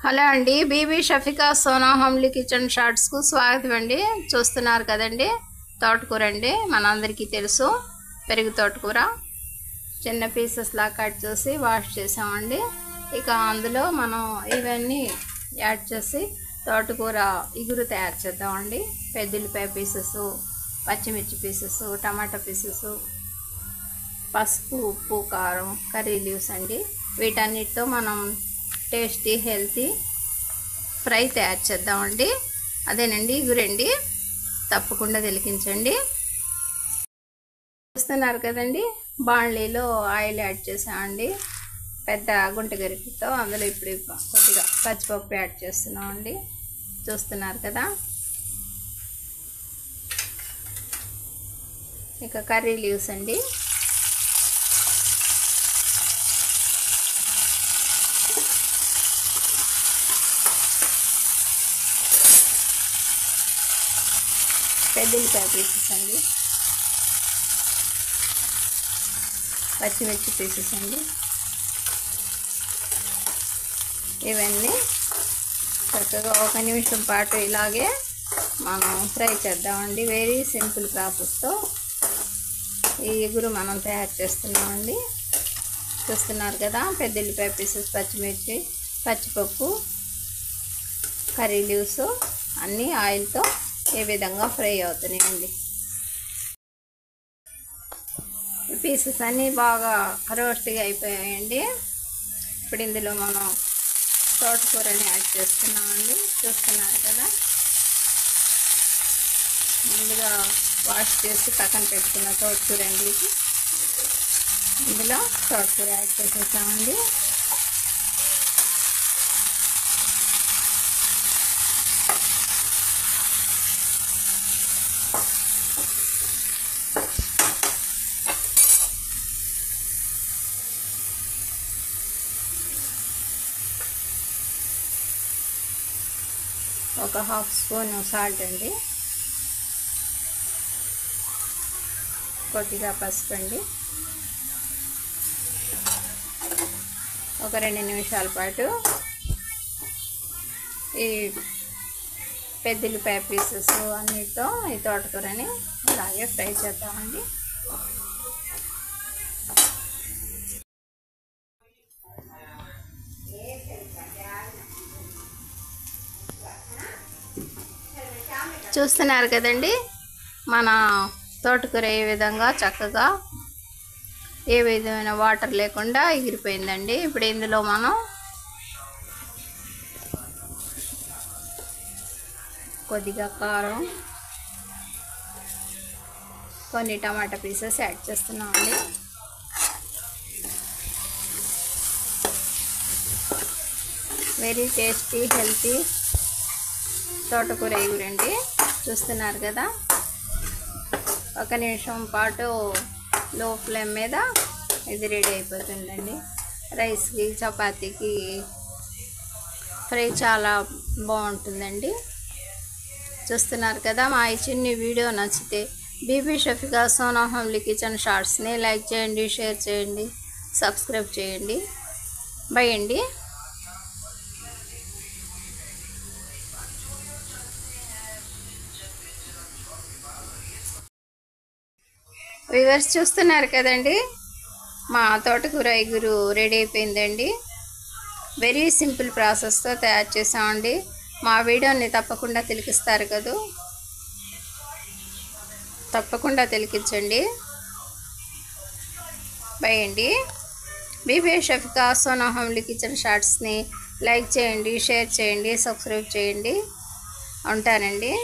Hello అండి, Bibi Shafika Sona homely kitchen షార్ట్స్కు స్వాగతం అండి. చూస్తున్నారు కదండి, తోటకూర అండి. మనందరికీ తెలుసు, పెరుగు తోటకూర చిన్న పీసెస్ లా కట్ చేసి వాష్ చేసామండి. ఇక అందులో మనం ఇవన్నీ యాడ్ చేసి తోటకూర ఇగురు తయారు చేద్దామండి. పెద్దల్లిపాయ పీసెస్, పచ్చిమిర్చి పీసెస్, టమాటా పీసెస్, పసుపు, ఉప్పు, కారం, కర్రీ లీవ్స్ అండి. వీటన్నిటితో మనం టేస్టీ హెల్తీ ఫ్రై తయారు చేద్దామండి. అదేనండి ఇగురండి, తప్పకుండా తిలకించండి. చూస్తున్నారు కదండి, బాండ్లీలో ఆయిల్ యాడ్ చేసామండి. పెద్ద గుంట గరిటెతో అందులో ఇప్పుడు కొద్దిగా పచ్చిపప్పు యాడ్ చేస్తున్నామండి. చూస్తున్నారు కదా. ఇక కర్రీ లీవ్స్ అండి. పెద్దల్లిపాయ పీసెస్ అండి, పచ్చిమిర్చి పీసెస్ అండి. ఇవన్నీ చక్కగా 1 నిమిషం పాటు ఇలాగే మనం ఫ్రై చేద్దామండి. వెరీ సింపుల్ ప్రాసెస్తో ఈ ఎగురు మనం తయారు చేస్తున్నామండి. చూస్తున్నారు కదా, పెద్దల్లిపాయ పీసెస్, పచ్చిమిర్చి, పచ్చిపప్పు, కర్రీ లీవ్స్ అన్నీ ఆయిల్తో ఏ విధంగా ఫ్రై అవుతున్నాయండి. పీసెస్ అన్నీ బాగా రోస్ట్గా అయిపోయాయండి. ఇప్పుడు ఇందులో మనం తోటకూరని యాడ్ చేస్తున్నామండి. చూస్తున్నారు కదా, ముందుగా వాష్ చేసి పక్కన పెట్టుకున్న తోటకూర అండి. ఇందులో తోటకూర యాడ్ చేసేసామండి. ఒక 1/2 స్పూన్ సాల్ట్ అండి, కొద్దిగా పసుపు అండి. ఒక 2 నిమిషాల పాటు ఈ పెద్దల్లిపాయ పీసెస్ అన్నిటితో ఈ తోటకూరని అలాగే ఫ్రై చేద్దామండి. చూస్తున్నారు కదండి, మన తోటకూర ఏ విధంగా చక్కగా ఏ విధమైన వాటర్ లేకుండా ఎగిరిపోయిందండి. ఇప్పుడు ఇందులో మనం కొద్దిగా కారం, కొన్ని టమాటా పీసెస్ యాడ్ చేస్తున్నామండి. వెరీ టేస్టీ హెల్తీ తోటకూర ఎగురండి. చూస్తున్నారు కదా, 1 నిమిషం పాటు లో ఫ్లేమ్ మీద ఇది రెడీ అయిపోతుందండి. రైస్కి, చపాతీకి ఫ్రై చాలా బాగుంటుందండి. చూస్తున్నారు కదా, మా ఈ చిన్ని వీడియో నచ్చితే బీబీ షఫికా సోనా హోమ్లీ కిచెన్ షార్ట్స్ని లైక్ చేయండి, షేర్ చేయండి, సబ్స్క్రైబ్ చేయండి. బై అండి. వ్యూవర్స్ చూస్తున్నారు కదండి, మా తోటకూర ఎగురు రెడీ అయిపోయిందండి. వెరీ సింపుల్ ప్రాసెస్తో తయారు చేసామండి. మా వీడియోని తప్పకుండా తిలకిస్తారు కదా, తప్పకుండా తిలకించండి. బై అండి. బీబీ షఫికా సోనా హోమ్లీ కిచెన్ షార్ట్స్ని లైక్ చేయండి, షేర్ చేయండి, సబ్స్క్రైబ్ చేయండి. ఉంటానండి.